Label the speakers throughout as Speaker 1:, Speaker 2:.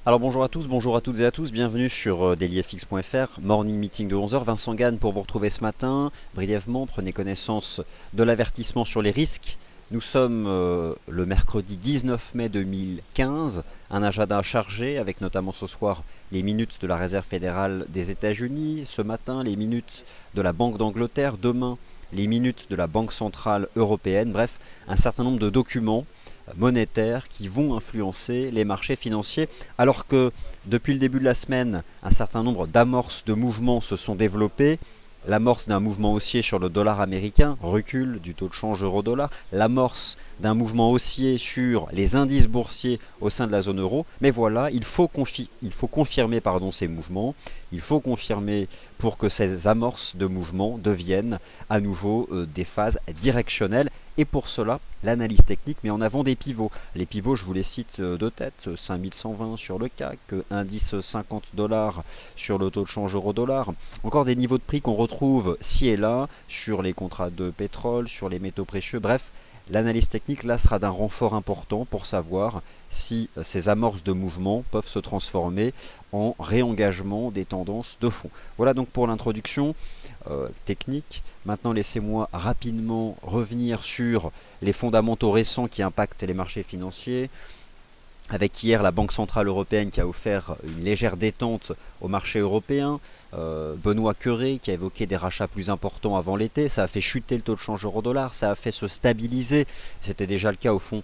Speaker 1: Alors bonjour à tous, bonjour à toutes et à tous, bienvenue sur dailyfx.fr, morning meeting de 11 heures. Vincent Gann pour vous retrouver ce matin. Brièvement, prenez connaissance de l'avertissement sur les risques. Nous sommes le mercredi 19 mai 2015, un agenda chargé avec notamment ce soir les minutes de la Réserve fédérale des États-Unis, ce matin les minutes de la Banque d'Angleterre, demain les minutes de la Banque centrale européenne, bref, un certain nombre de documents monétaires qui vont influencer les marchés financiers, alors que depuis le début de la semaine, un certain nombre d'amorces de mouvements se sont développées. L'amorce d'un mouvement haussier sur le dollar américain, recul du taux de change euro-dollar, l'amorce d'un mouvement haussier sur les indices boursiers au sein de la zone euro. Mais voilà, il faut confirmer ces mouvements, il faut confirmer pour que ces amorces de mouvements deviennent à nouveau des phases directionnelles. Et pour cela, l'analyse technique met en avant des pivots. Les pivots, je vous les cite de tête, 5120 sur le CAC, indice 50 dollars sur le taux de change euro-dollar. Encore des niveaux de prix qu'on retrouve ci et là sur les contrats de pétrole, sur les métaux précieux. Bref, l'analyse technique là sera d'un renfort important pour savoir si ces amorces de mouvement peuvent se transformer en réengagement des tendances de fond. Voilà donc pour l'introduction technique. Maintenant, laissez-moi rapidement revenir sur les fondamentaux récents qui impactent les marchés financiers. Avec hier la Banque Centrale Européenne qui a offert une légère détente au marché européen, Benoît Cœuré qui a évoqué des rachats plus importants avant l'été, ça a fait chuter le taux de change euro-dollar, ça a fait se stabiliser, c'était déjà le cas au fond,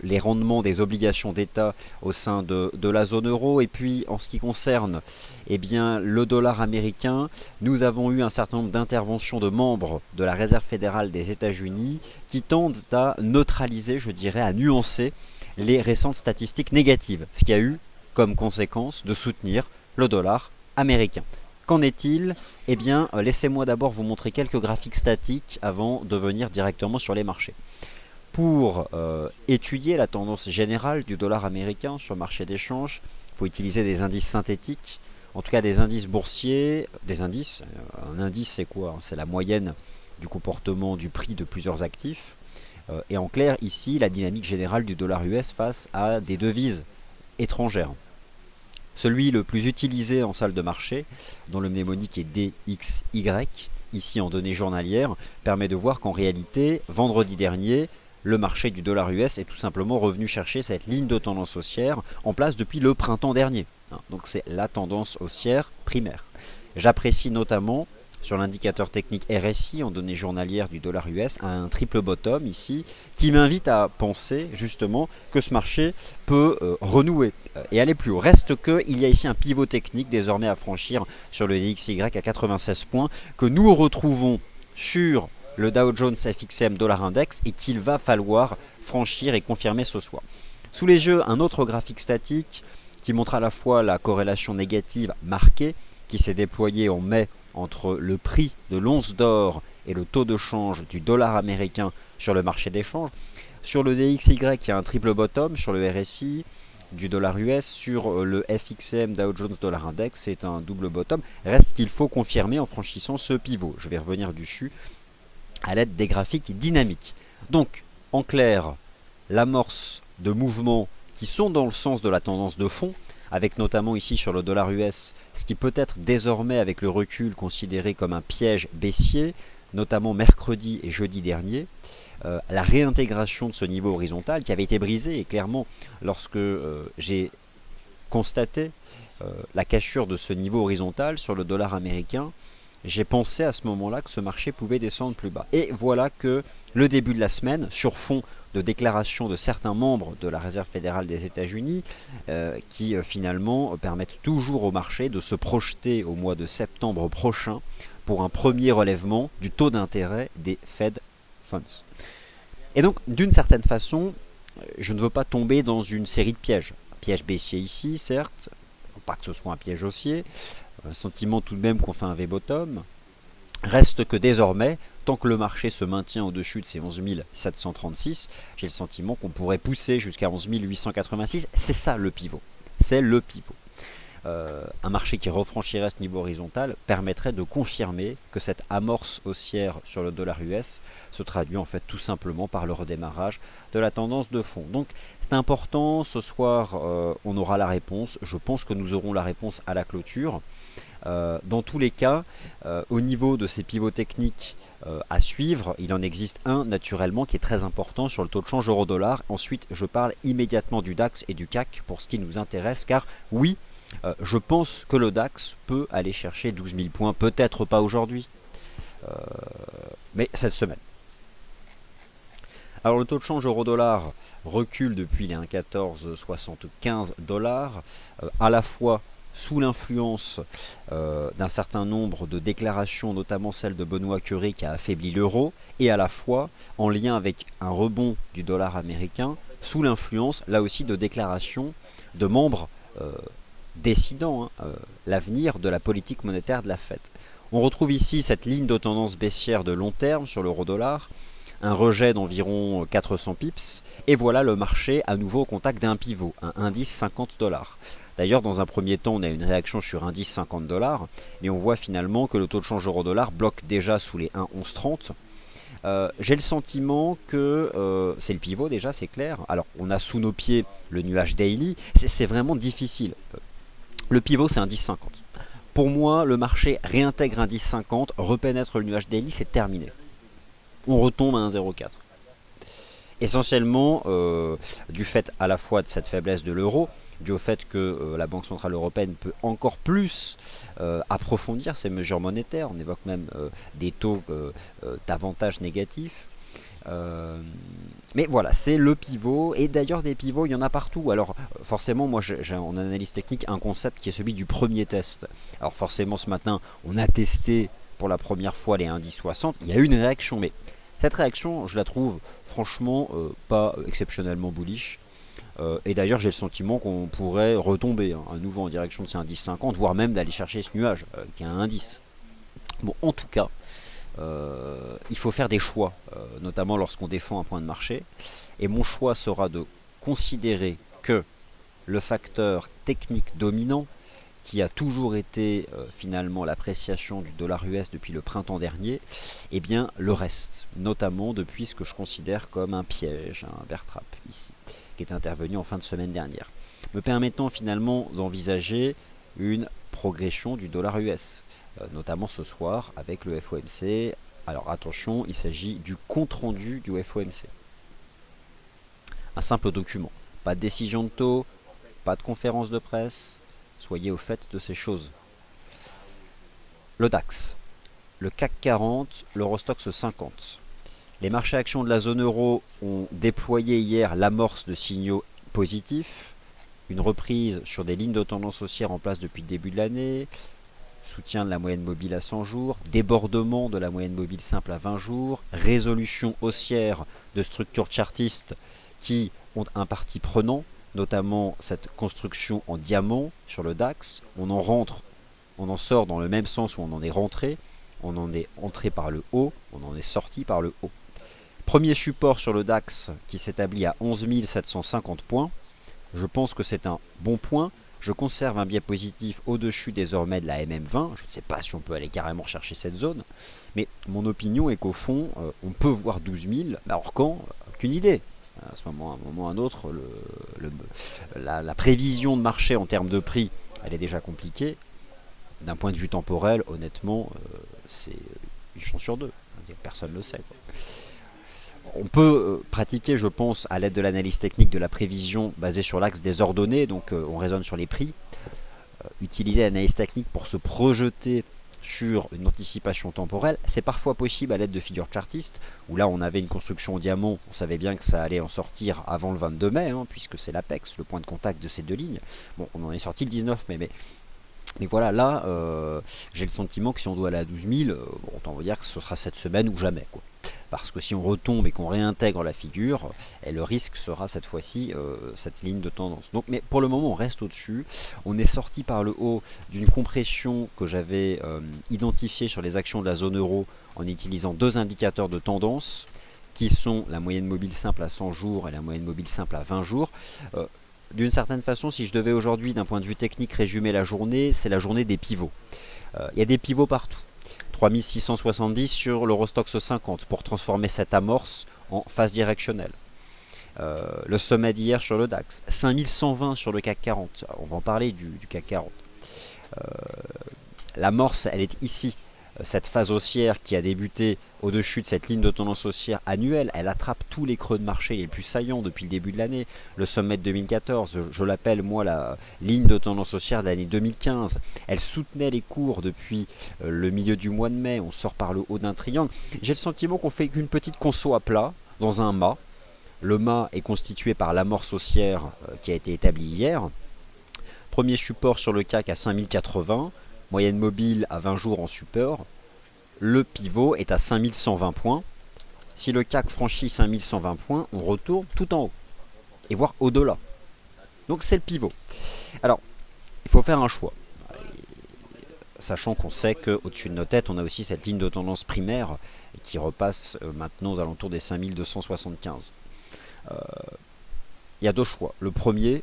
Speaker 1: les rendements des obligations d'État au sein de la zone euro. Et puis en ce qui concerne le dollar américain, nous avons eu un certain nombre d'interventions de membres de la Réserve fédérale des États-Unis qui tendent à neutraliser, je dirais, à nuancer les récentes statistiques négatives, ce qui a eu comme conséquence de soutenir le dollar américain. Qu'en est-il? Eh bien, laissez-moi d'abord vous montrer quelques graphiques statiques avant de venir directement sur les marchés. Pour étudier la tendance générale du dollar américain sur le marché d'échange, il faut utiliser des indices synthétiques, en tout cas des indices boursiers, un indice c'est quoi? C'est la moyenne du comportement du prix de plusieurs actifs. Et en clair, ici, la dynamique générale du dollar US face à des devises étrangères. Celui le plus utilisé en salle de marché, dont le mnémonique est DXY, ici en données journalières, permet de voir qu'en réalité, vendredi dernier, le marché du dollar US est tout simplement revenu chercher cette ligne de tendance haussière en place depuis le printemps dernier. Donc c'est la tendance haussière primaire. J'apprécie notamment sur l'indicateur technique RSI en données journalières du dollar US, un triple bottom ici, qui m'invite à penser justement que ce marché peut renouer et aller plus haut. Reste qu'il y a ici un pivot technique désormais à franchir sur le DXY à 96 points, que nous retrouvons sur le Dow Jones FXM Dollar Index et qu'il va falloir franchir et confirmer ce soir. Sous les yeux, un autre graphique statique qui montre à la fois la corrélation négative marquée qui s'est déployée en mai entre le prix de l'once d'or et le taux de change du dollar américain sur le marché d'échange. Sur le DXY, il y a un triple bottom sur le RSI du dollar US. Sur le FXM Dow Jones Dollar Index, c'est un double bottom. Reste qu'il faut confirmer en franchissant ce pivot. Je vais revenir dessus à l'aide des graphiques dynamiques. Donc, en clair, l'amorce de mouvements qui sont dans le sens de la tendance de fond, avec notamment ici sur le dollar US, ce qui peut être désormais avec le recul considéré comme un piège baissier, notamment mercredi et jeudi dernier, la réintégration de ce niveau horizontal qui avait été brisé, et clairement lorsque j'ai constaté la cassure de ce niveau horizontal sur le dollar américain, j'ai pensé à ce moment-là que ce marché pouvait descendre plus bas. Et voilà que le début de la semaine, sur fond de déclarations de certains membres de la Réserve fédérale des États-Unis, qui finalement permettent toujours au marché de se projeter au mois de septembre prochain pour un premier relèvement du taux d'intérêt des Fed Funds. Et donc, d'une certaine façon, je ne veux pas tomber dans une série de pièges. Un piège baissier ici, certes, il ne faut pas que ce soit un piège haussier, un sentiment tout de même qu'on fait un V-bottom. Reste que désormais, tant que le marché se maintient au-dessus de ces 11 736, j'ai le sentiment qu'on pourrait pousser jusqu'à 11 886. C'est ça le pivot. C'est le pivot. un marché qui refranchirait ce niveau horizontal permettrait de confirmer que cette amorce haussière sur le dollar US se traduit en fait tout simplement par le redémarrage de la tendance de fond. Donc c'est important, ce soir on aura la réponse, je pense que nous aurons la réponse à la clôture. Dans tous les cas, au niveau de ces pivots techniques à suivre, il en existe un naturellement qui est très important sur le taux de change euro-dollar. Ensuite, je parle immédiatement du DAX et du CAC pour ce qui nous intéresse, car oui, je pense que le DAX peut aller chercher 12 000 points, peut-être pas aujourd'hui, mais cette semaine. Alors le taux de change euro-dollar recule depuis les 1,1475 $, à la fois sous l'influence d'un certain nombre de déclarations, notamment celle de Benoît Cœuré qui a affaibli l'euro, et à la fois en lien avec un rebond du dollar américain, sous l'influence là aussi de déclarations de membres décidant l'avenir de la politique monétaire de la Fed. On retrouve ici cette ligne de tendance baissière de long terme sur l'euro-dollar, un rejet d'environ 400 pips, et voilà le marché à nouveau au contact d'un pivot, un indice 50 $. D'ailleurs, dans un premier temps, on a une réaction sur indice 50 $, mais on voit finalement que le taux de change euro-dollar bloque déjà sous les 1,1130. J'ai le sentiment que c'est le pivot déjà, c'est clair. Alors, on a sous nos pieds le nuage daily, c'est vraiment difficile. Le pivot, c'est indice 50. Pour moi, le marché réintègre indice 50, repénètre le nuage daily, c'est terminé. On retombe à 1,04. Essentiellement, du fait à la fois de cette faiblesse de l'euro, dû au fait que la Banque Centrale Européenne peut encore plus approfondir ses mesures monétaires. On évoque même des taux davantage négatifs. Mais voilà, c'est le pivot, et d'ailleurs des pivots, il y en a partout. Alors forcément, moi j'ai en analyse technique un concept qui est celui du premier test. Alors forcément, ce matin, on a testé pour la première fois les indices 60, il y a eu une réaction, mais cette réaction, je la trouve franchement pas exceptionnellement bullish. Et d'ailleurs, j'ai le sentiment qu'on pourrait retomber à nouveau en direction de ces indices 50, voire même d'aller chercher ce nuage qui est un indice. Bon, en tout cas, il faut faire des choix, notamment lorsqu'on défend un point de marché. Et mon choix sera de considérer que le facteur technique dominant, qui a toujours été finalement l'appréciation du dollar US depuis le printemps dernier, eh bien le reste, notamment depuis ce que je considère comme un piège, un bear trap ici, qui est intervenu en fin de semaine dernière, me permettant finalement d'envisager une progression du dollar US, notamment ce soir avec le FOMC. Alors attention, il s'agit du compte-rendu du FOMC. Un simple document, pas de décision de taux, pas de conférence de presse, soyez au fait de ces choses. Le DAX, le CAC 40, l'Eurostoxx 50. Les marchés actions de la zone euro ont déployé hier l'amorce de signaux positifs, une reprise sur des lignes de tendance haussière en place depuis le début de l'année, soutien de la moyenne mobile à 100 jours, débordement de la moyenne mobile simple à 20 jours, résolution haussière de structures chartistes qui ont un parti prenant, notamment cette construction en diamant sur le DAX. On en sort dans le même sens où on en est rentré. On en est entré par le haut, on en est sorti par le haut. Premier support sur le DAX qui s'établit à 11 750 points. Je pense que c'est un bon point. Je conserve un biais positif au-dessus désormais de la MM20. Je ne sais pas si on peut aller carrément chercher cette zone. Mais mon opinion est qu'au fond, on peut voir 12 000. Alors quand? Aucune idée. À ce moment, à un moment ou à un autre, la prévision de marché en termes de prix, elle est déjà compliquée. D'un point de vue temporel, honnêtement, c'est une chance sur deux. Personne ne le sait, quoi. On peut pratiquer, je pense, à l'aide de l'analyse technique de la prévision basée sur l'axe des ordonnées, donc on raisonne sur les prix. Utiliser l'analyse technique pour se projeter sur une anticipation temporelle, c'est parfois possible à l'aide de figures chartistes, où là on avait une construction au diamant, on savait bien que ça allait en sortir avant le 22 mai, puisque c'est l'apex, le point de contact de ces deux lignes. Bon, on en est sorti le 19 mai, mais voilà, là, j'ai le sentiment que si on doit aller à 12 000, bon, autant vous dire que ce sera cette semaine ou jamais, quoi. Parce que si on retombe et qu'on réintègre la figure, et le risque sera cette fois-ci cette ligne de tendance. Donc, mais pour le moment, on reste au-dessus. On est sorti par le haut d'une compression que j'avais identifiée sur les actions de la zone euro en utilisant deux indicateurs de tendance, qui sont la moyenne mobile simple à 100 jours et la moyenne mobile simple à 20 jours. d'une certaine façon, si je devais aujourd'hui, d'un point de vue technique, résumer la journée, c'est la journée des pivots. Il y a des pivots partout. 3670 sur l'Eurostoxx 50 pour transformer cette amorce en phase directionnelle. Le sommet d'hier sur le DAX. 5120 sur le CAC 40. On va en parler du CAC 40. L'amorce, elle est ici. Cette phase haussière qui a débuté au-dessus de cette ligne de tendance haussière annuelle, elle attrape tous les creux de marché les plus saillants depuis le début de l'année. Le sommet de 2014, je l'appelle moi la ligne de tendance haussière de l'année 2015. Elle soutenait les cours depuis le milieu du mois de mai. On sort par le haut d'un triangle. J'ai le sentiment qu'on fait qu'une petite conso à plat dans un mât. Le mât est constitué par l'amorce haussière qui a été établie hier. Premier support sur le CAC à 5080. Moyenne mobile à 20 jours en support. Le pivot est à 5120 points. Si le CAC franchit 5120 points, on retourne tout en haut. Et voire au-delà. Donc c'est le pivot. Alors, il faut faire un choix. Sachant qu'on sait qu'au-dessus de nos têtes, on a aussi cette ligne de tendance primaire qui repasse maintenant aux alentours des 5275. Il y a deux choix. Le premier,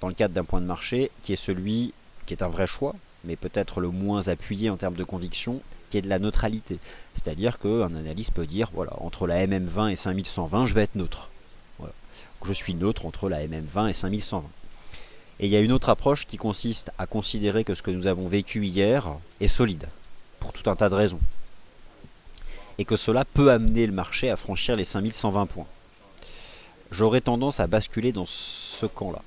Speaker 1: dans le cadre d'un point de marché, qui est celui qui est un vrai choix, mais peut-être le moins appuyé en termes de conviction, qui est de la neutralité. C'est-à-dire qu'un analyste peut dire, voilà, entre la MM20 et 5120, je vais être neutre. Voilà. Je suis neutre entre la MM20 et 5120. Et il y a une autre approche qui consiste à considérer que ce que nous avons vécu hier est solide, pour tout un tas de raisons. Et que cela peut amener le marché à franchir les 5120 points. J'aurais tendance à basculer dans ce camp-là.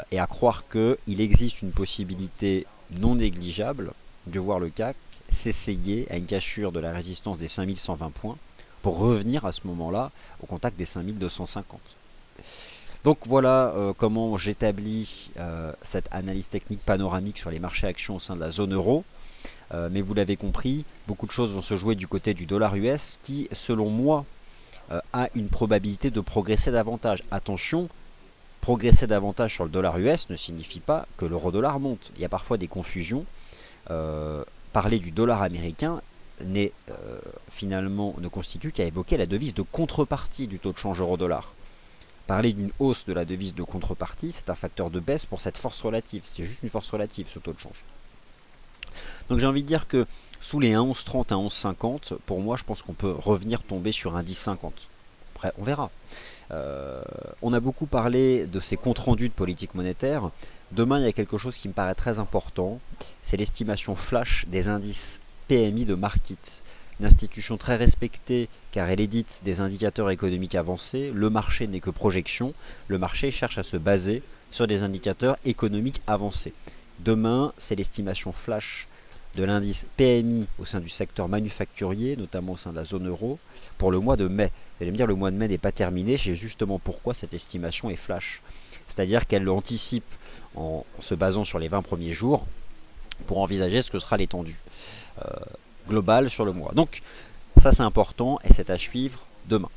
Speaker 1: Et à croire qu'il existe une possibilité non négligeable de voir le CAC s'essayer à une cassure de la résistance des 5120 points pour revenir à ce moment-là au contact des 5250. Donc voilà comment j'établis cette analyse technique panoramique sur les marchés actions au sein de la zone euro. Mais vous l'avez compris, beaucoup de choses vont se jouer du côté du dollar US qui, selon moi, a une probabilité de progresser davantage. Attention, progresser davantage sur le dollar US ne signifie pas que l'euro-dollar monte. Il y a parfois des confusions. Parler du dollar américain finalement ne constitue qu'à évoquer la devise de contrepartie du taux de change euro-dollar. Parler d'une hausse de la devise de contrepartie, c'est un facteur de baisse pour cette force relative. C'est juste une force relative, ce taux de change. Donc j'ai envie de dire que sous les 1,1130 à 1,1150, pour moi, je pense qu'on peut revenir tomber sur un 10,50. Après, on verra. On a beaucoup parlé de ces comptes rendus de politique monétaire. Demain, il y a quelque chose qui me paraît très important. C'est l'estimation flash des indices PMI de Markit. Une institution très respectée car elle édite des indicateurs économiques avancés. Le marché n'est que projection. Le marché cherche à se baser sur des indicateurs économiques avancés. Demain, c'est l'estimation flash de l'indice PMI au sein du secteur manufacturier, notamment au sein de la zone euro, pour le mois de mai. Vous allez me dire, le mois de mai n'est pas terminé, c'est justement pourquoi cette estimation est flash. C'est-à-dire qu'elle anticipe en se basant sur les 20 premiers jours pour envisager ce que sera l'étendue globale sur le mois. Donc ça c'est important et c'est à suivre demain.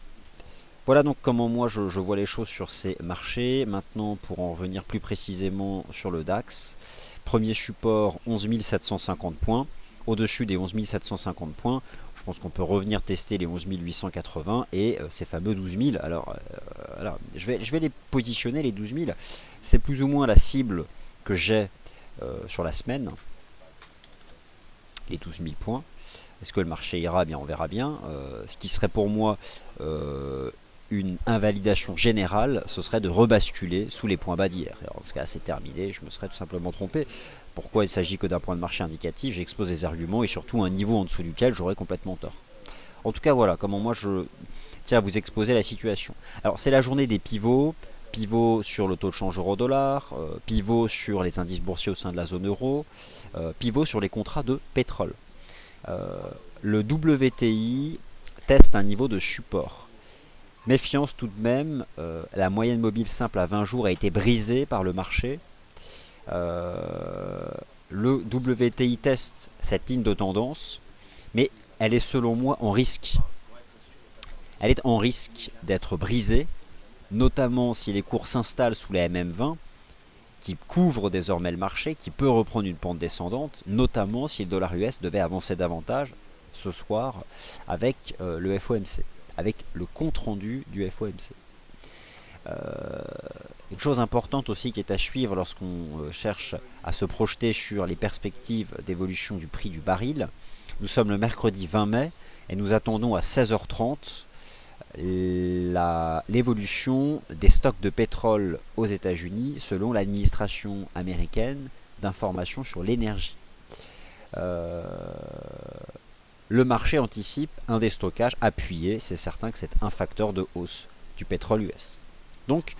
Speaker 1: Voilà donc comment moi je vois les choses sur ces marchés. Maintenant pour en revenir plus précisément sur le DAX, premier support 11 750 points, au-dessus des 11 750 points, je pense qu'on peut revenir tester les 11 880 et ces fameux 12 000. Alors je vais les positionner, les 12 000, c'est plus ou moins la cible que j'ai sur la semaine, les 12 000 points. Est-ce que le marché ira? Bien, on verra bien. Ce qui serait pour moi une invalidation générale, ce serait de rebasculer sous les points bas d'hier. Alors dans ce cas, c'est terminé, je me serais tout simplement trompé. Pourquoi il s'agit que d'un point de marché indicatif? J'expose des arguments et surtout un niveau en dessous duquel j'aurais complètement tort. En tout cas, voilà comment moi je tiens à vous exposer la situation. Alors c'est la journée des pivots. Pivot sur le taux de change euro-dollar, pivot sur les indices boursiers au sein de la zone euro, pivot sur les contrats de pétrole. Le WTI teste un niveau de support. Méfiance tout de même, la moyenne mobile simple à 20 jours a été brisée par le marché. Le WTI teste cette ligne de tendance, mais elle est selon moi en risque. Elle est en risque d'être brisée, notamment si les cours s'installent sous la MM20, qui couvre désormais le marché, qui peut reprendre une pente descendante, notamment si le dollar US devait avancer davantage ce soir avec le FOMC, avec le compte rendu du FOMC. Une chose importante aussi qui est à suivre lorsqu'on cherche à se projeter sur les perspectives d'évolution du prix du baril. Nous sommes le mercredi 20 mai et nous attendons à 16h30 l'évolution des stocks de pétrole aux États-Unis selon l'administration américaine d'information sur l'énergie. Le marché anticipe un déstockage appuyé, c'est certain que c'est un facteur de hausse du pétrole US. Donc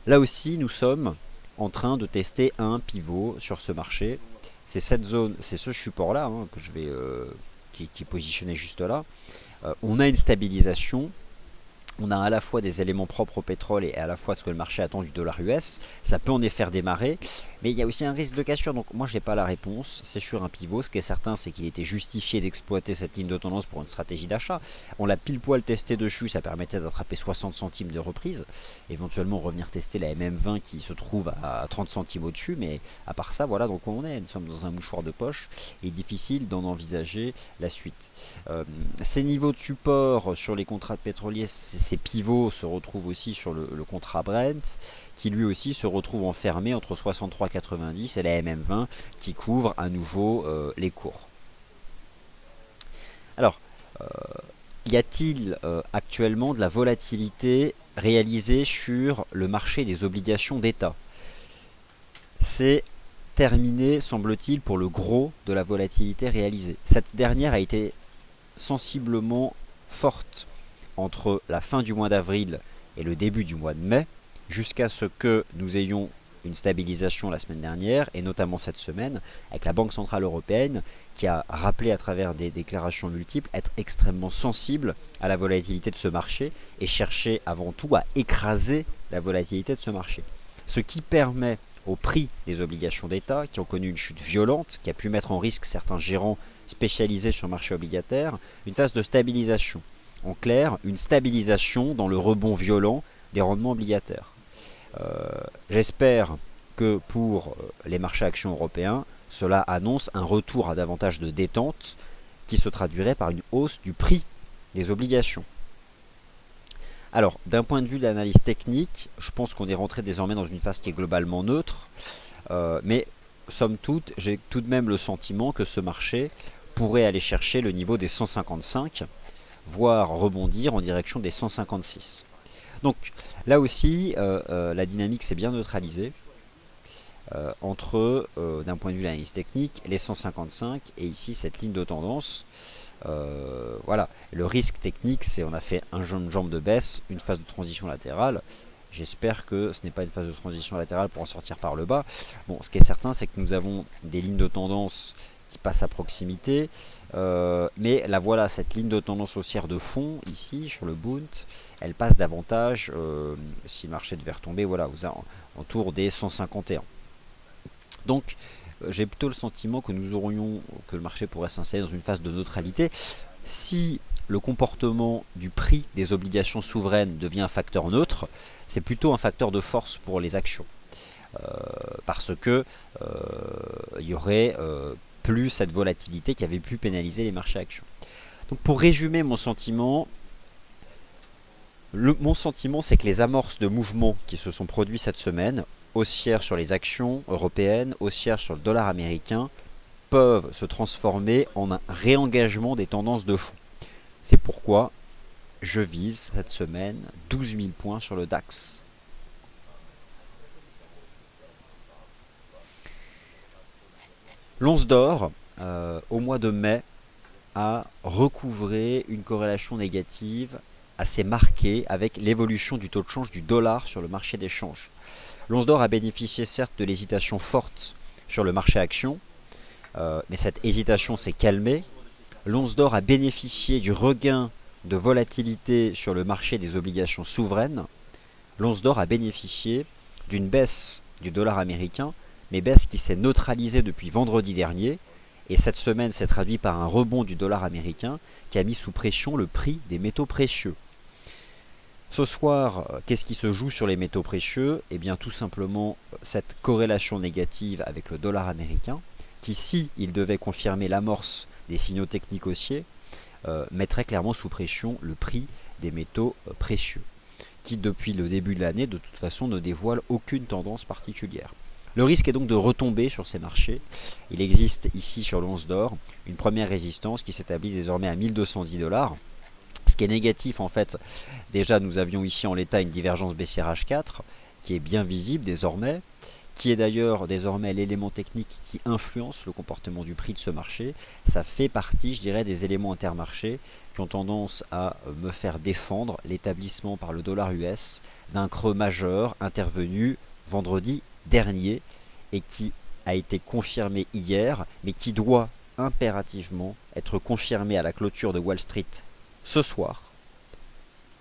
Speaker 1: là aussi nous sommes en train de tester un pivot sur ce marché. C'est cette zone, c'est ce support là que je vais qui est positionné juste là. On a une stabilisation. On a à la fois des éléments propres au pétrole et à la fois ce que le marché attend du dollar US. Ça peut en effet redémarrer, mais il y a aussi un risque de cassure. Donc moi, je n'ai pas la réponse. C'est sur un pivot. Ce qui est certain, c'est qu'il était justifié d'exploiter cette ligne de tendance pour une stratégie d'achat. On l'a pile poil testé dessus. Ça permettait d'attraper 60 centimes de reprise. Éventuellement, revenir tester la MM20 qui se trouve à 30 centimes au-dessus. Mais à part ça, voilà donc où on est. Nous sommes dans un mouchoir de poche. Il est difficile d'en envisager la suite. Ces niveaux de support sur les contrats pétroliers, ces pivots se retrouvent aussi sur le contrat Brent, qui lui aussi se retrouve enfermé entre 63,90 et la MM20 qui couvre à nouveau les cours. Alors, y a-t-il actuellement de la volatilité réalisée sur le marché des obligations d'État? C'est terminé, semble-t-il, pour le gros de la volatilité réalisée. Cette dernière a été sensiblement forte entre la fin du mois d'avril et le début du mois de mai, jusqu'à ce que nous ayons une stabilisation la semaine dernière, et notamment cette semaine, avec la Banque Centrale Européenne, qui a rappelé à travers des déclarations multiples être extrêmement sensible à la volatilité de ce marché, et chercher avant tout à écraser la volatilité de ce marché. Ce qui permet au prix des obligations d'État, qui ont connu une chute violente, qui a pu mettre en risque certains gérants spécialisés sur le marché obligataire, une phase de stabilisation. En clair, une stabilisation dans le rebond violent des rendements obligataires. J'espère que pour les marchés actions européens, cela annonce un retour à davantage de détente qui se traduirait par une hausse du prix des obligations. Alors, d'un point de vue de l'analyse technique, je pense qu'on est rentré désormais dans une phase qui est globalement neutre, mais somme toute, j'ai tout de même le sentiment que ce marché pourrait aller chercher le niveau des 155, voire rebondir en direction des 156. Donc là aussi, la dynamique s'est bien neutralisée entre, d'un point de vue de l'analyse technique, les 155 et ici cette ligne de tendance. Voilà, le risque technique, c'est on a fait une jambe de baisse, une phase de transition latérale. J'espère que ce n'est pas une phase de transition latérale pour en sortir par le bas. Bon, ce qui est certain, c'est que nous avons des lignes de tendance qui passent à proximité. Mais là voilà, cette ligne de tendance haussière de fond ici sur le Bund, elle passe davantage si le marché devait retomber, voilà, autour des 151. Donc j'ai plutôt le sentiment que que le marché pourrait s'installer dans une phase de neutralité si le comportement du prix des obligations souveraines devient un facteur neutre. C'est plutôt un facteur de force pour les actions parce que il y aurait plus cette volatilité qui avait pu pénaliser les marchés actions. Donc pour résumer mon sentiment, c'est que les amorces de mouvements qui se sont produits cette semaine, haussières sur les actions européennes, haussières sur le dollar américain, peuvent se transformer en un réengagement des tendances de fond. C'est pourquoi je vise cette semaine 12 000 points sur le DAX. L'once d'or, au mois de mai, a recouvré une corrélation négative assez marquée avec l'évolution du taux de change du dollar sur le marché des changes. L'once d'or a bénéficié certes de l'hésitation forte sur le marché action, mais cette hésitation s'est calmée. L'once d'or a bénéficié du regain de volatilité sur le marché des obligations souveraines. L'once d'or a bénéficié d'une baisse du dollar américain, mais baisse qui s'est neutralisée depuis vendredi dernier, et cette semaine s'est traduite par un rebond du dollar américain qui a mis sous pression le prix des métaux précieux. Ce soir, qu'est-ce qui se joue sur les métaux précieux? Eh bien tout simplement cette corrélation négative avec le dollar américain, qui si il devait confirmer l'amorce des signaux techniques haussiers, mettrait clairement sous pression le prix des métaux précieux, qui depuis le début de l'année de toute façon ne dévoile aucune tendance particulière. Le risque est donc de retomber sur ces marchés. Il existe ici sur l'once d'or une première résistance qui s'établit désormais à 1210 $. Ce qui est négatif en fait, déjà nous avions ici en l'état une divergence baissière H4 qui est bien visible désormais, qui est d'ailleurs désormais l'élément technique qui influence le comportement du prix de ce marché. Ça fait partie, je dirais, des éléments intermarchés qui ont tendance à me faire défendre l'établissement par le dollar US d'un creux majeur intervenu vendredi dernier et qui a été confirmé hier, mais qui doit impérativement être confirmé à la clôture de Wall Street ce soir,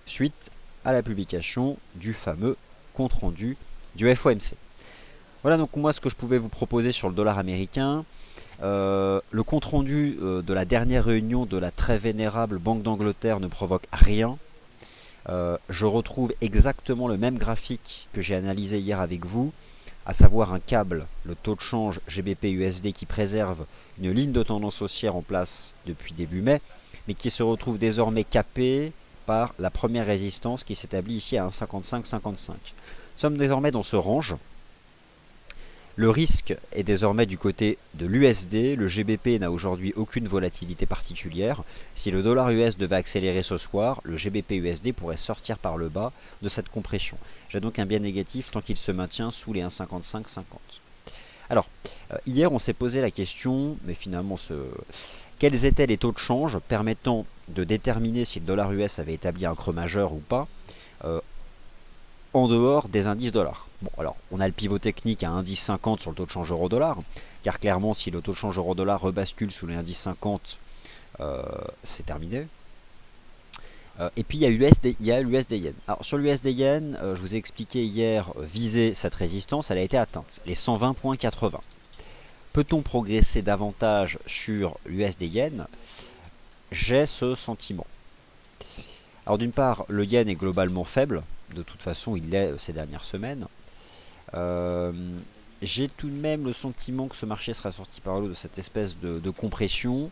Speaker 1: suite à la publication du fameux compte-rendu du FOMC. Voilà donc moi ce que je pouvais vous proposer sur le dollar américain. Le compte-rendu de la dernière réunion de la très vénérable Banque d'Angleterre ne provoque rien. Je retrouve exactement le même graphique que j'ai analysé hier avec vous, à savoir un câble, le taux de change GBP-USD qui préserve une ligne de tendance haussière en place depuis début mai, mais qui se retrouve désormais capé par la première résistance qui s'établit ici à 1,55-55. Nous sommes désormais dans ce range. Le risque est désormais du côté de l'USD. Le GBP n'a aujourd'hui aucune volatilité particulière. Si le dollar US devait accélérer ce soir, le GBP-USD pourrait sortir par le bas de cette compression. J'ai donc un biais négatif tant qu'il se maintient sous les 1,55-50. Alors, hier on s'est posé la question, mais finalement, quels étaient les taux de change permettant de déterminer si le dollar US avait établi un creux majeur ou pas en dehors des indices dollars. Bon, alors, on a le pivot technique à 1,1050 sur le taux de change euro-dollar, car clairement, si le taux de change euro-dollar rebascule sous les 1,1050, c'est terminé. Et puis, il y a l'USD-Yen. Alors, sur l'USD-Yen, je vous ai expliqué hier, viser cette résistance, elle a été atteinte, les 120,80. Peut-on progresser davantage sur l'USD-Yen? J'ai ce sentiment. Alors, d'une part, le yen est globalement faible. De toute façon, il l'est ces dernières semaines. J'ai tout de même le sentiment que ce marché sera sorti par l'eau de cette espèce de compression.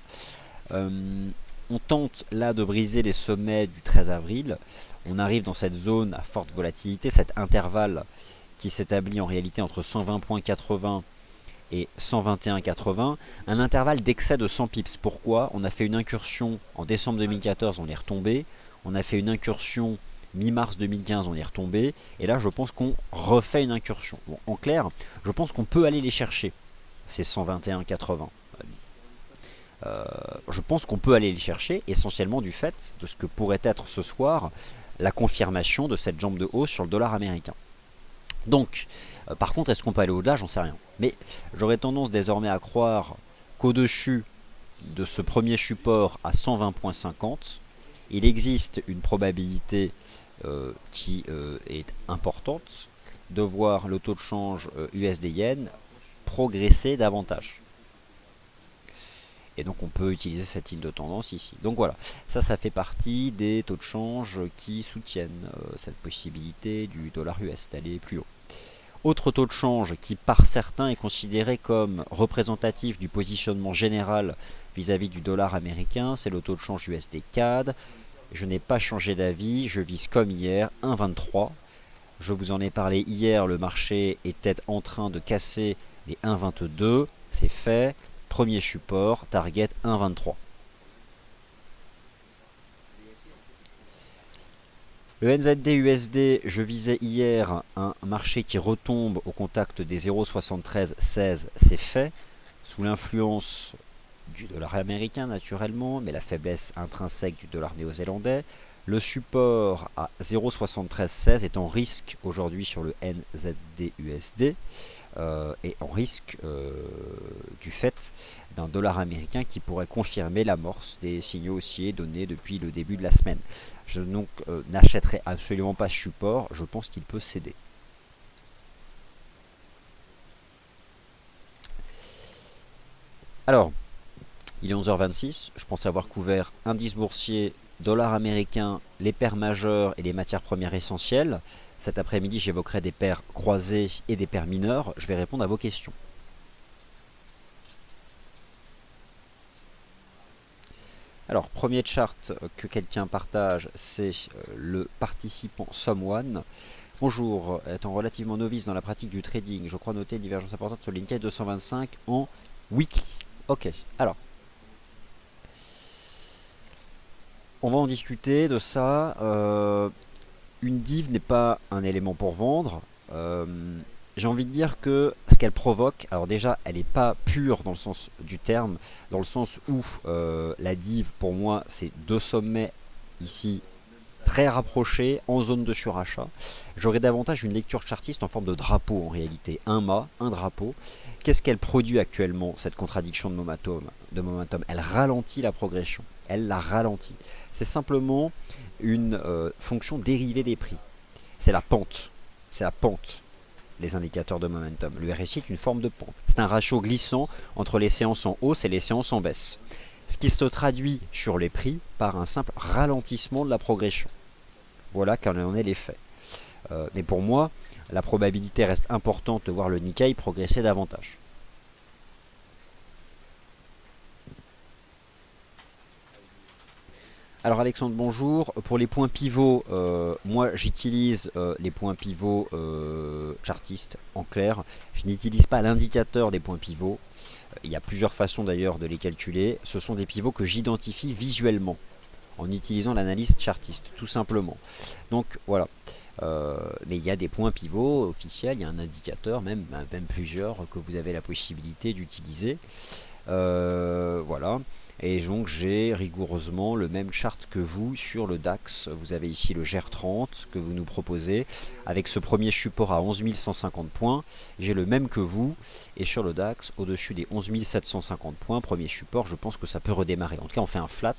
Speaker 1: On tente là de briser les sommets du 13 avril. On arrive dans cette zone à forte volatilité, cet intervalle qui s'établit en réalité entre 120,80 et 121,80, un intervalle d'excès de 100 pips. Pourquoi? On a fait une incursion en décembre 2014, on est retombé. On a fait une incursion mi-mars 2015, on est retombé. Et là, je pense qu'on refait une incursion. Bon, en clair, je pense qu'on peut aller les chercher, ces 121,80. Je pense qu'on peut aller les chercher, essentiellement du fait de ce que pourrait être ce soir la confirmation de cette jambe de hausse sur le dollar américain. Donc, par contre, est-ce qu'on peut aller au-delà? J'en sais rien. Mais j'aurais tendance désormais à croire qu'au-dessus de ce premier support à 120,50, il existe une probabilité qui est importante de voir le taux de change USD-Yen progresser davantage. Et donc on peut utiliser cette ligne de tendance ici. Donc voilà, ça fait partie des taux de change qui soutiennent cette possibilité du dollar US d'aller plus haut. Autre taux de change qui par certains est considéré comme représentatif du positionnement général vis-à-vis du dollar américain, c'est le taux de change USD-CAD. Je n'ai pas changé d'avis, je vise comme hier 1,23. Je vous en ai parlé hier, le marché était en train de casser les 1,22. C'est fait. Premier support, target 1,23. Le NZD-USD, je visais hier un marché qui retombe au contact des 0,7316. C'est fait. Sous l'influence du dollar américain naturellement, mais la faiblesse intrinsèque du dollar néo-zélandais. Le support à 0,7316 est en risque aujourd'hui sur le NZD-USD et en risque du fait d'un dollar américain qui pourrait confirmer l'amorce des signaux haussiers donnés depuis le début de la semaine. Je donc n'achèterai absolument pas ce support, je pense qu'il peut céder. Alors, il est 11h26, je pense avoir couvert indice boursier, dollar américain, les paires majeures et les matières premières essentielles. Cet après-midi, j'évoquerai des paires croisées et des paires mineures. Je vais répondre à vos questions. Alors, premier chart que quelqu'un partage, c'est le participant Someone. Bonjour, étant relativement novice dans la pratique du trading, je crois noter une divergence importante sur le Nikkei 225 en weekly. Ok, alors, on va en discuter de ça. Une div n'est pas un élément pour vendre. Euh, J'ai envie de dire que ce qu'elle provoque, alors déjà, elle n'est pas pure dans le sens du terme, dans le sens où la div, pour moi, c'est deux sommets ici très rapprochés en zone de surachat. J'aurais davantage une lecture chartiste en forme de drapeau en réalité, un mât, un drapeau. Qu'est-ce qu'elle produit actuellement, cette contradiction de momentum? Elle ralentit la progression, elle la ralentit. C'est simplement une fonction dérivée des prix. C'est la pente, les indicateurs de momentum. Le RSI est une forme de pente. C'est un ratio glissant entre les séances en hausse et les séances en baisse. Ce qui se traduit sur les prix par un simple ralentissement de la progression. Voilà quel en est l'effet. Mais pour moi, la probabilité reste importante de voir le Nikkei progresser davantage. Alors Alexandre, bonjour. Pour les points pivots, moi j'utilise les points pivots chartistes en clair. Je n'utilise pas l'indicateur des points pivots. Il y a plusieurs façons d'ailleurs de les calculer. Ce sont des pivots que j'identifie visuellement en utilisant l'analyse chartiste, tout simplement. Donc voilà. Mais il y a des points pivots officiels, il y a un indicateur, même plusieurs, que vous avez la possibilité d'utiliser. Voilà. Et donc j'ai rigoureusement le même chart que vous sur le DAX. Vous avez ici le GR30 que vous nous proposez avec ce premier support à 11 150 points. J'ai le même que vous et sur le DAX au-dessus des 11 750 points. Premier support, je pense que ça peut redémarrer. En tout cas, on fait un flat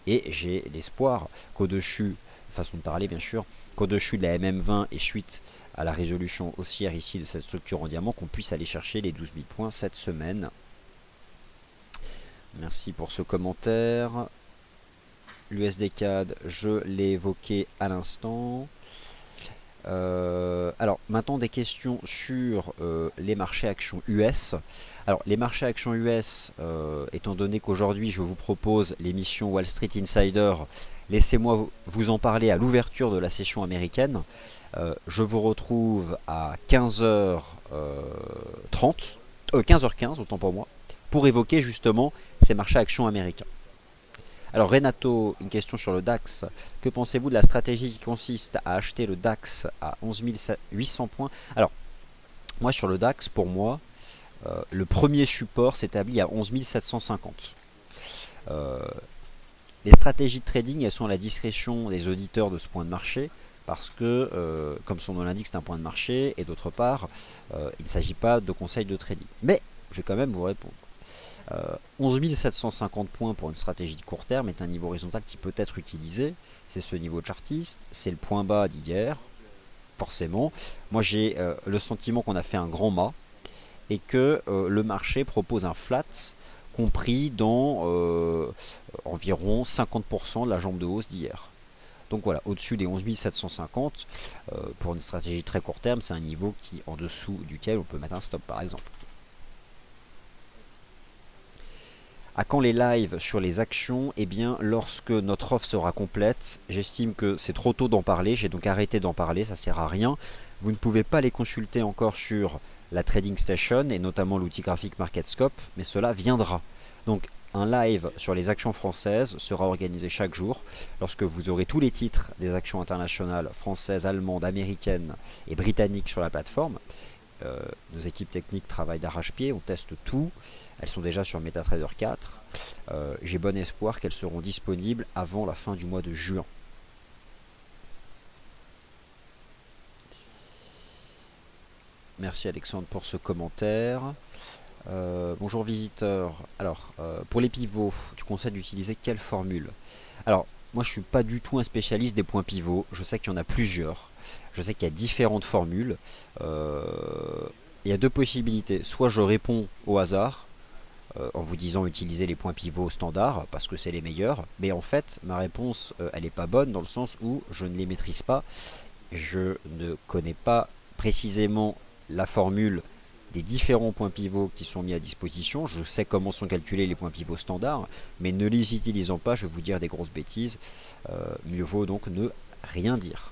Speaker 1: et j'ai l'espoir qu'au-dessus, façon de parler bien sûr, qu'au-dessus de la MM20 et suite à la résolution haussière ici de cette structure en diamant, qu'on puisse aller chercher les 12 000 points cette semaine. Merci pour ce commentaire. L'USD CAD, je l'ai évoqué à l'instant. Alors maintenant des questions sur les marchés actions US. Alors les marchés actions US, étant donné qu'aujourd'hui je vous propose l'émission Wall Street Insider, laissez-moi vous en parler à l'ouverture de la session américaine. Je vous retrouve à 15h30, 15h15 autant pour moi, pour évoquer justement ces marchés actions américains. Alors Renato, une question sur le DAX. Que pensez-vous de la stratégie qui consiste à acheter le DAX à 11 800 points? Alors, moi sur le DAX, pour moi, le premier support s'établit à 11 750. Les stratégies de trading, elles sont à la discrétion des auditeurs de ce point de marché, parce que, comme son nom l'indique, c'est un point de marché, et d'autre part, il ne s'agit pas de conseils de trading. Mais, je vais quand même vous répondre. 11 750 points pour une stratégie de court terme est un niveau horizontal qui peut être utilisé. C'est ce niveau chartiste, c'est le point bas d'hier, forcément. Moi j'ai le sentiment qu'on a fait un grand mât et que le marché propose un flat compris dans environ 50% de la jambe de hausse d'hier. Donc voilà, au-dessus des 11 750, pour une stratégie très court terme, c'est un niveau en dessous duquel on peut mettre un stop par exemple. À quand les lives sur les actions? Eh bien, lorsque notre offre sera complète, j'estime que c'est trop tôt d'en parler, j'ai donc arrêté d'en parler, ça sert à rien. Vous ne pouvez pas les consulter encore sur la Trading Station et notamment l'outil graphique MarketScope, mais cela viendra. Donc, un live sur les actions françaises sera organisé chaque jour lorsque vous aurez tous les titres des actions internationales françaises, allemandes, américaines et britanniques sur la plateforme. Nos équipes techniques travaillent d'arrache-pied, on teste tout. Elles sont déjà sur MetaTrader 4. J'ai bon espoir qu'elles seront disponibles avant la fin du mois de juin. Merci Alexandre pour ce commentaire. Bonjour visiteur. Alors, pour les pivots, tu conseilles d'utiliser quelle formule? Alors, moi je ne suis pas du tout un spécialiste des points pivots. Je sais qu'il y en a plusieurs. Je sais qu'il y a différentes formules. Il y a deux possibilités. Soit je réponds au hasard, en vous disant utiliser les points pivots standards parce que c'est les meilleurs, mais en fait ma réponse elle n'est pas bonne dans le sens où je ne les maîtrise pas, je ne connais pas précisément la formule des différents points pivots qui sont mis à disposition. Je sais comment sont calculés les points pivots standards, mais ne les utilisant pas, je vais vous dire des grosses bêtises. Mieux vaut donc ne rien dire.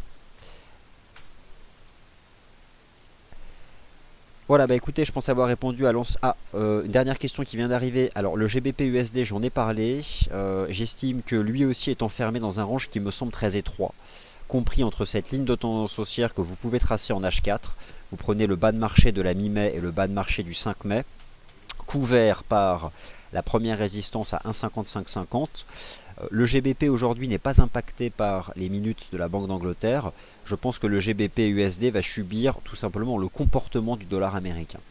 Speaker 1: Voilà, bah écoutez, je pense avoir répondu à une dernière question qui vient d'arriver. Alors, le GBP USD, j'en ai parlé. J'estime que lui aussi est enfermé dans un range qui me semble très étroit, compris entre cette ligne de tendance haussière que vous pouvez tracer en H4. Vous prenez le bas de marché de la mi-mai et le bas de marché du 5 mai, couvert par la première résistance à 1,5550. Le GBP aujourd'hui n'est pas impacté par les minutes de la Banque d'Angleterre. Je pense que le GBP USD va subir tout simplement le comportement du dollar américain.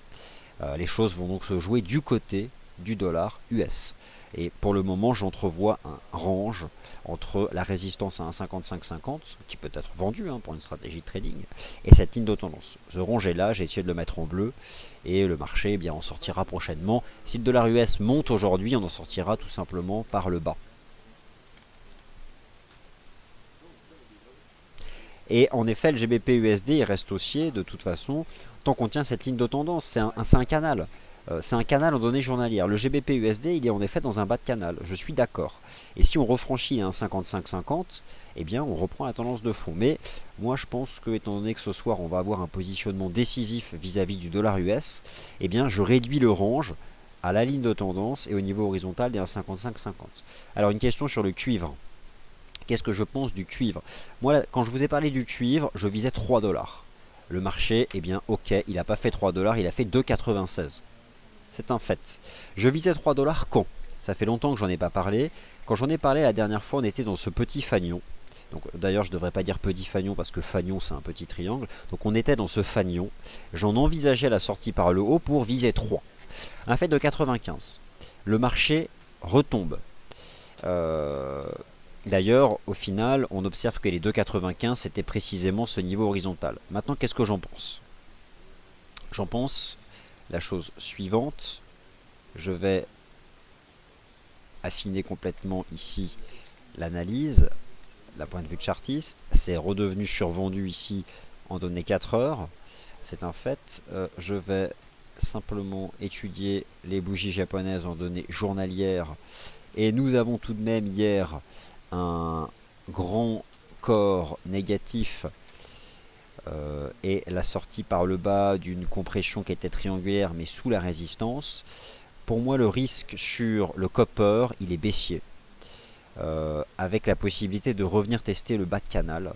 Speaker 1: Les choses vont donc se jouer du côté du dollar US. Et pour le moment, j'entrevois un range entre la résistance à 1,5550, qui peut être vendu pour une stratégie de trading, et cette ligne de tendance. Ce range est là, j'ai essayé de le mettre en bleu, et le marché en sortira prochainement. Si le dollar US monte aujourd'hui, on en sortira tout simplement par le bas. Et en effet, le GBP USD il reste haussier de toute façon tant qu'on tient cette ligne de tendance. C'est un canal. C'est un canal en données journalières. Le GBP USD, il est en effet dans un bas de canal. Je suis d'accord. Et si on refranchit les 1,5550, eh bien, on reprend la tendance de fond. Mais moi, je pense que, étant donné que ce soir, on va avoir un positionnement décisif vis-à-vis du dollar US, eh bien, je réduis le range à la ligne de tendance et au niveau horizontal des 1,5550. Alors, une question sur le cuivre. Qu'est-ce que je pense du cuivre? Moi, quand je vous ai parlé du cuivre, je visais 3 dollars. Le marché, eh bien, ok, il n'a pas fait 3 dollars, il a fait 2,96. C'est un fait. Je visais 3 dollars quand? Ça fait longtemps que j'en ai pas parlé. Quand j'en ai parlé la dernière fois, on était dans ce petit fanion. Donc, d'ailleurs, je ne devrais pas dire petit fanion parce que fanion, c'est un petit triangle. Donc, on était dans ce fanion. J'en envisageais la sortie par le haut pour viser 3. Un fait de 95. Le marché retombe. D'ailleurs, au final, on observe que les 2,95 c'était précisément ce niveau horizontal. Maintenant, qu'est-ce que j'en pense? J'en pense la chose suivante. Je vais affiner complètement ici l'analyse, d'un point de vue de chartiste. C'est redevenu survendu ici en données 4 heures. C'est un fait. Je vais simplement étudier les bougies japonaises en données journalières. Et nous avons tout de même hier un grand corps négatif et la sortie par le bas d'une compression qui était triangulaire mais sous la résistance. Pour moi, le risque sur le copper, il est baissier, avec la possibilité de revenir tester le bas de canal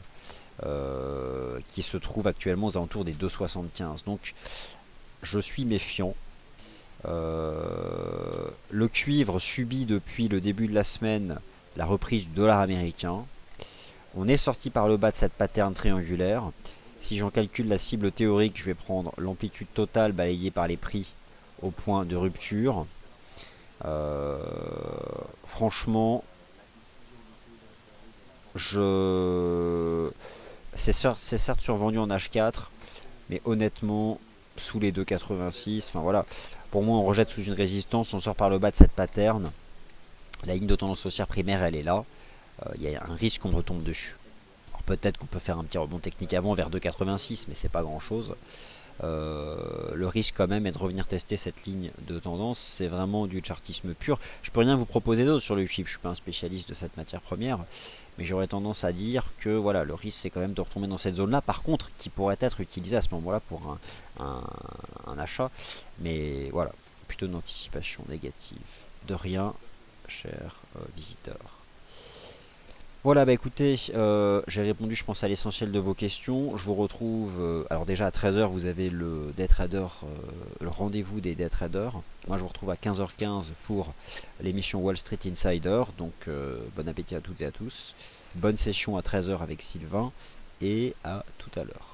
Speaker 1: qui se trouve actuellement aux alentours des 2,75. Donc je suis méfiant. Le cuivre subit depuis le début de la semaine la reprise du dollar américain. On est sorti par le bas de cette pattern triangulaire. Si j'en calcule la cible théorique, je vais prendre l'amplitude totale balayée par les prix au point de rupture. Franchement, c'est certes survendu en H4, mais honnêtement, sous les 2,86, enfin voilà, pour moi on rejette sous une résistance, on sort par le bas de cette pattern. La ligne de tendance haussière primaire, elle est là. Il y a un risque qu'on retombe dessus. Alors peut-être qu'on peut faire un petit rebond technique avant vers 2,86, mais c'est pas grand chose. Le risque quand même est de revenir tester cette ligne de tendance. C'est vraiment du chartisme pur. Je peux rien vous proposer d'autre sur le cuivre. Je suis pas un spécialiste de cette matière première, mais j'aurais tendance à dire que voilà, le risque c'est quand même de retomber dans cette zone là, par contre qui pourrait être utilisé à ce moment là pour un achat, mais voilà, plutôt une anticipation négative. De rien, cher visiteur. Voilà, bah écoutez, j'ai répondu je pense à l'essentiel de vos questions. Je vous retrouve, alors déjà à 13 h vous avez le Day Trader, le rendez-vous des Day Traders. Moi je vous retrouve à 15 h 15 pour l'émission Wall Street Insider. Donc bon appétit à toutes et à tous. Bonne session à 13 h avec Sylvain et à tout à l'heure.